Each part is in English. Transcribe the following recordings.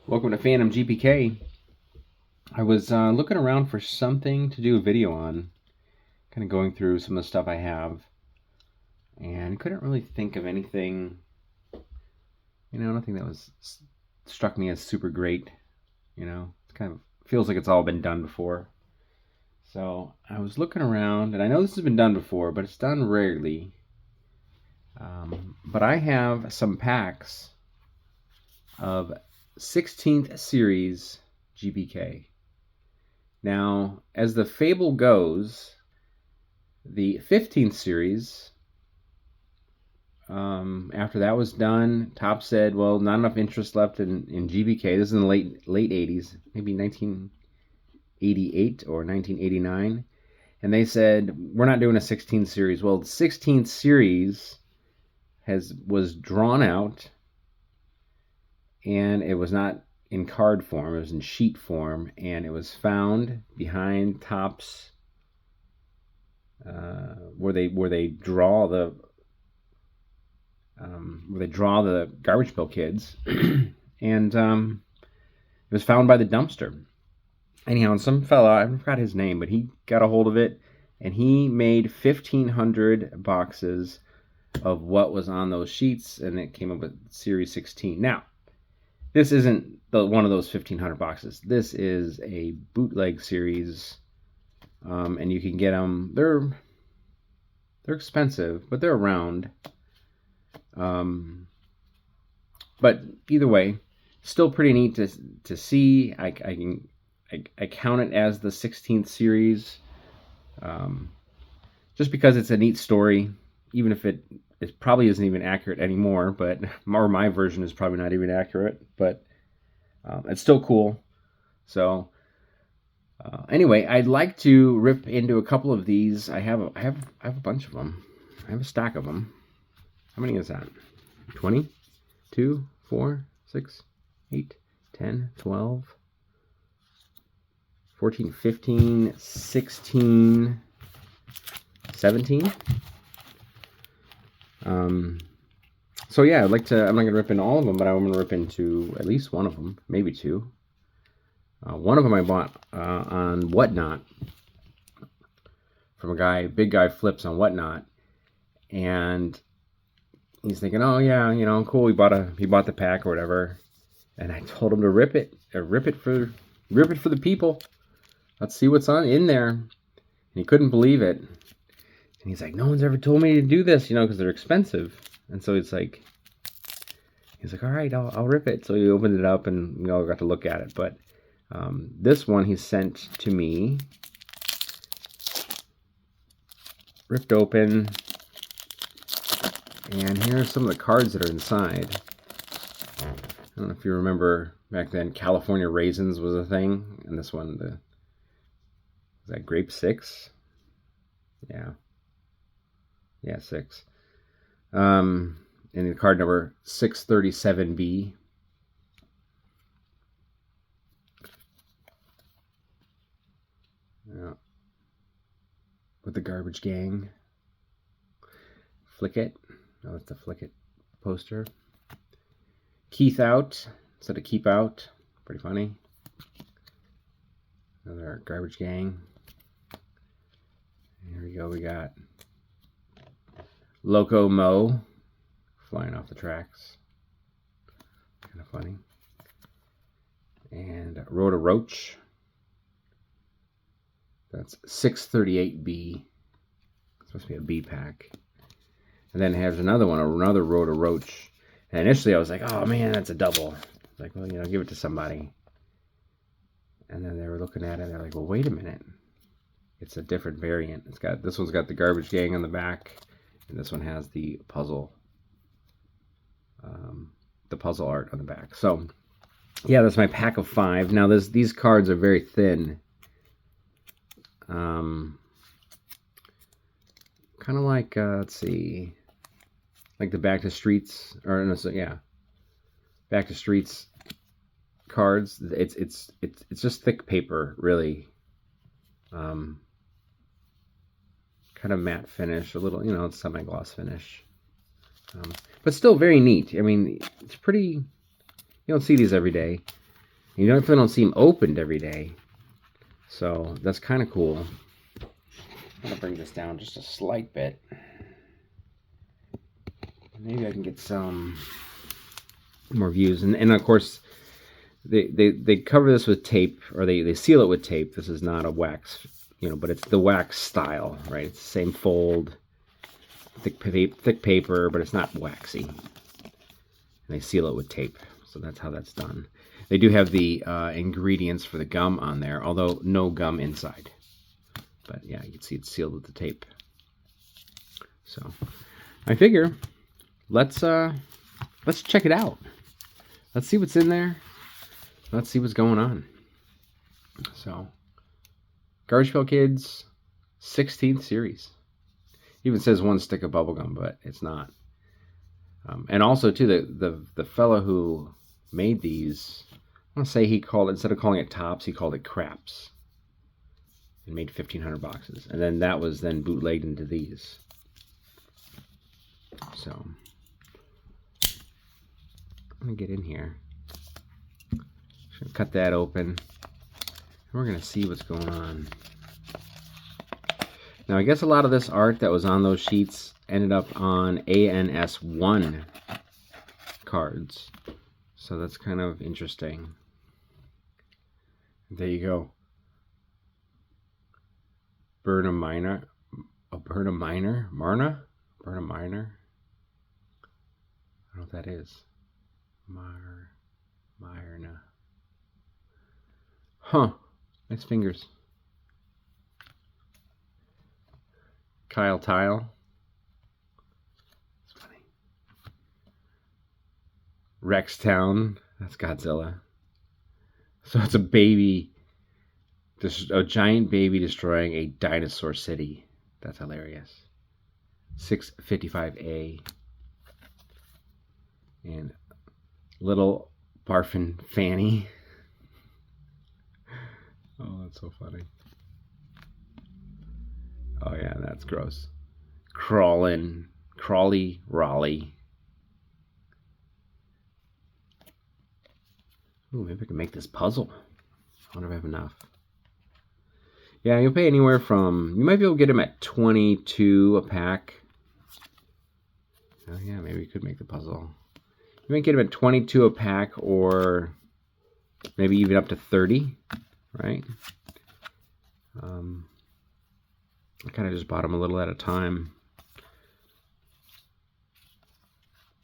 Welcome to PhantomGPK. I was looking around for something to do a video on, kind of going through some of the stuff I have, and couldn't really think of anything, nothing that struck me as super great. It kind of feels like it's all been done before. So I was looking around, and I know this has been done before, but it's done rarely. But I have some packs of 16th series GPK. Now, as the fable goes, the 15th series, after that was done, Top said, well, not enough interest left in GPK. This is in the late 80s, maybe 1988 or 1989. And they said, we're not doing a 16th series. Well, the 16th series was drawn out, and it was not in card form, it was in sheet form, and it was found behind Top's where they draw the Garbage Pail Kids, and it was found by the dumpster. Anyhow, and some fella, I forgot his name, but he got a hold of it, and he made 1,500 boxes of what was on those sheets, and it came up with Series 16. Now, this isn't one of those 1,500 boxes. This is a bootleg series, and you can get them. They're expensive, but they're around. But either way, still pretty neat to see. I count it as the 16th series, just because it's a neat story, even if it probably isn't even accurate anymore, but my version is probably not even accurate, but it's still cool. So anyway, I'd like to rip into a couple of these. I have a bunch of them. I have a stack of them. How many is that? 20, 2, 4, 6, 8, 10, 12, 14, 15, 16, 17. So yeah, I'm not going to rip into all of them, but I'm going to rip into at least one of them, maybe two. One of them I bought on Whatnot from a guy, Big Guy Flips on Whatnot, and he's thinking, oh yeah, cool, he bought the pack or whatever, and I told him to rip it for the people. Let's see what's in there. And he couldn't believe it. And he's like, no one's ever told me to do this, because they're expensive. And so he's like, all right, I'll rip it. So he opened it up, and we all got to look at it. But this one he sent to me, ripped open, and here are some of the cards that are inside. I don't know if you remember back then, California Raisins was a thing, and this one, is that Grape 6? Yeah, 6. And the card number 637B. Yeah. With the Garbage Gang. Flick It. Oh, that's the Flick It poster. Keith Out instead of Keep Out. Pretty funny. Another Garbage Gang. Here we go. We got Loco Mo flying off the tracks. Kind of funny. And Rhoda Roach. That's 638B. It's supposed to be a B pack. And then it has another one, another Rhoda Roach. And initially I was like, oh man, that's a double. I was like, well, give it to somebody. And then they were looking at it and they're like, well, wait a minute. It's a different variant. This one's got the Garbage Gang on the back, and this one has the puzzle art on the back. So yeah, that's my pack of 5. Now these cards are very thin. Kind of like let's see, like the Back to Streets, or no, so yeah, Back to Streets cards. It's just thick paper, really. Kind of matte finish, a little, it's semi-gloss finish, but still very neat. I mean, it's pretty. You don't see these every day. You definitely don't see them opened every day. So that's kind of cool. I'm going to bring this down just a slight bit. Maybe I can get some more views. And of course, they cover this with tape, or they seal it with tape. This is not a wax, but it's the wax style, right? It's the same fold, thick paper, but it's not waxy. And they seal it with tape. So that's how that's done. They do have the ingredients for the gum on there, although no gum inside. But yeah, you can see it's sealed with the tape. So I figure let's check it out. Let's see what's in there. Let's see what's going on. So, Garbage Pail Kids 16th series. Even says 1 stick of bubblegum, but it's not. And also, too, the fellow who made these, I want to say he called, instead of calling it tops, he called it craps. And made 1,500 boxes. And then that was then bootlegged into these. So, I'm going to get in here. Cut that open. We're going to see what's going on. Now, I guess a lot of this art that was on those sheets ended up on ANS1 cards. So that's kind of interesting. There you go. Burn a Miner. Marna? Burn a Miner? I don't know what that is. Myrna. Huh. Nice fingers. Kyle Tile. It's funny. Rextown. That's Godzilla. So it's a baby. A giant baby destroying a dinosaur city. That's hilarious. 655A. And little barfin' Fanny. Oh, that's so funny. Oh yeah, that's gross. Crawly, Raleigh. Ooh, maybe I can make this puzzle. I wonder if I have enough. Yeah, you'll pay anywhere from, you might be able to get them at 22 a pack. Oh yeah, maybe you could make the puzzle. You might get them at 22 a pack, or maybe even up to 30, right? I kind of just bought them a little at a time.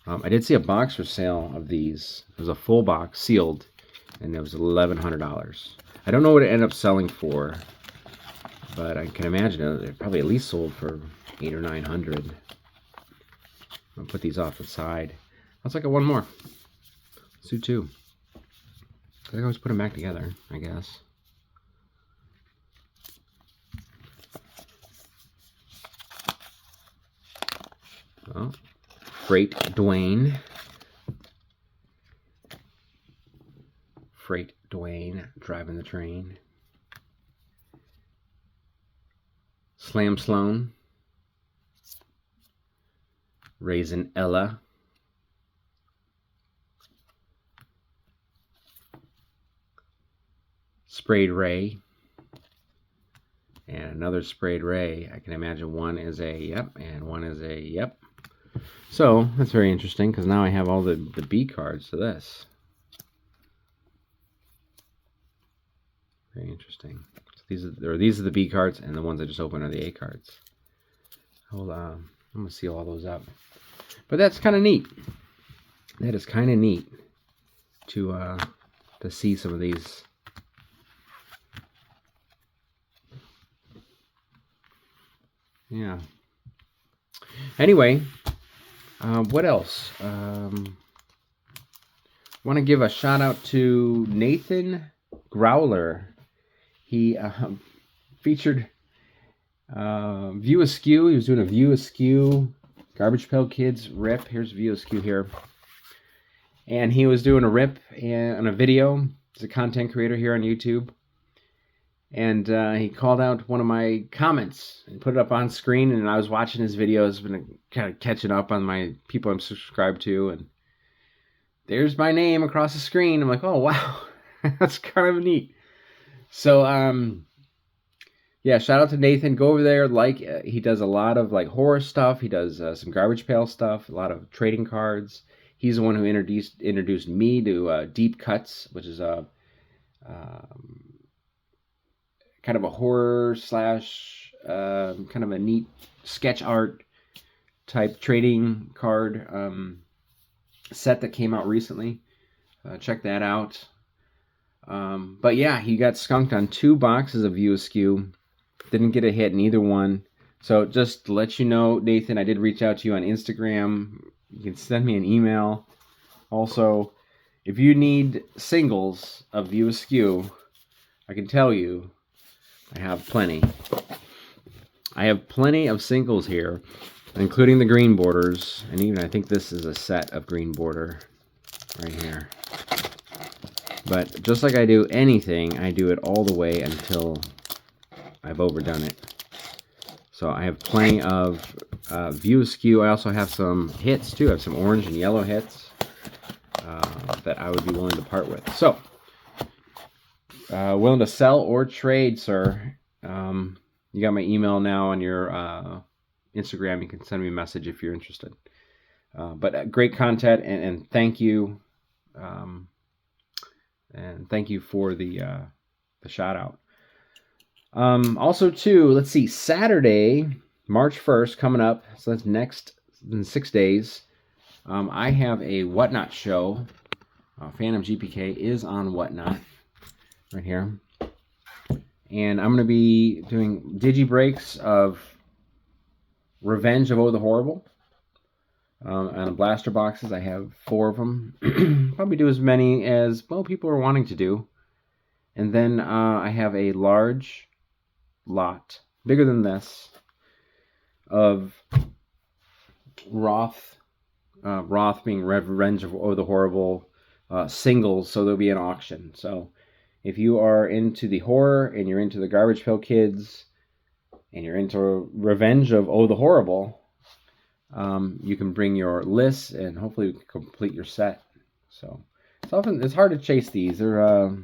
I did see a box for sale of these. It was a full box, sealed, and it was $1,100. I don't know what it ended up selling for, but I can imagine it probably at least sold for $800 or $900. I'll put these off the side. Let's look at one more. Let's do two. I can always put them back together, I guess. Oh, Freight Dwayne. Freight Dwayne driving the train. Slam Sloan. Raisin Ella. Sprayed Ray. And another Sprayed Ray. I can imagine one is a yep and one is a yep. So that's very interesting, because now I have all the B cards to this. Very interesting. So these are the B cards, and the ones I just opened are the A cards. Hold on, I'm gonna seal all those up. But that's kind of neat. That is kind of neat to see some of these. Yeah. Anyway, what else? Want to give a shout out to Nathan Growler. He featured View Askew. He was doing a View Askew Garbage Pail Kids rip. Here's View Askew here. And he was doing a rip on a video. He's a content creator here on YouTube. And he called out one of my comments and put it up on screen. And I was watching his videos, been kind of catching up on my people I'm subscribed to. And there's my name across the screen. I'm like, oh, wow. That's kind of neat. So yeah, shout out to Nathan. Go over there. He does a lot of like horror stuff. He does some garbage pail stuff. A lot of trading cards. He's the one who introduced me to Deep Cuts, which is a kind of a horror slash kind of a neat sketch art type trading card set that came out recently. Check that out. But yeah, he got skunked on 2 boxes of View Askew. Didn't get a hit in either one. So just to let you know, Nathan, I did reach out to you on Instagram. You can send me an email. Also, if you need singles of View Askew, I can tell you I have plenty. I have plenty of singles here, including the green borders. And even I think this is a set of green border right here. But just like I do anything, I do it all the way until I've overdone it. So I have plenty of View Askew. I also have some hits too. I have some orange and yellow hits that I would be willing to part with. So, willing to sell or trade, sir. You got my email now on your Instagram. You can send me a message if you're interested. But great content, and thank you. And thank you for the shout out. Also, too, let's see, Saturday, March 1st, coming up. So that's next in 6 days. I have a Whatnot show. PhantomGPK is on Whatnot right here. And I'm going to be doing digi breaks of Revenge of Oh the Horrible. On the blaster boxes, I have 4 of them. Probably do as many as, well, people are wanting to do. And then I have a large lot, bigger than this, of Roth being Revenge of Oh the Horrible singles, so there'll be an auction. So if you are into the horror and you're into the Garbage Pail Kids and you're into Revenge of Oh the Horrible, you can bring your lists and hopefully complete your set. So it's hard to chase these. They're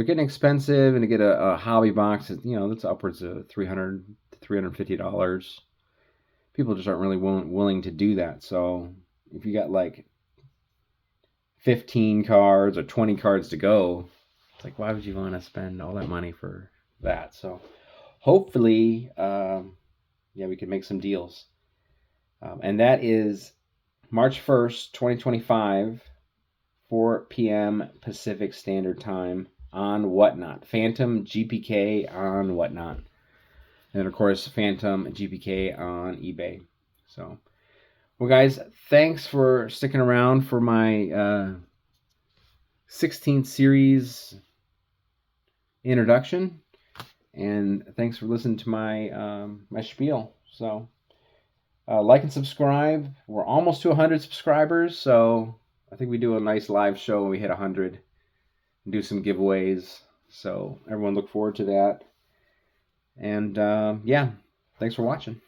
getting expensive, and to get a hobby box, that's upwards of $300 to $350. People just aren't really willing to do that. So if you got like 15 cards or 20 cards to go, it's like, why would you want to spend all that money for that? So hopefully, we can make some deals. And that is March 1st, 2025, 4 p.m. Pacific Standard Time on Whatnot. PhantomGPK on Whatnot. And of course, PhantomGPK on eBay. So, well, guys, thanks for sticking around for my 16th series introduction. And thanks for listening to my my spiel. So, like and subscribe. We're almost to 100 subscribers, so I think we do a nice live show when we hit 100. And do some giveaways. So everyone look forward to that. And thanks for watching.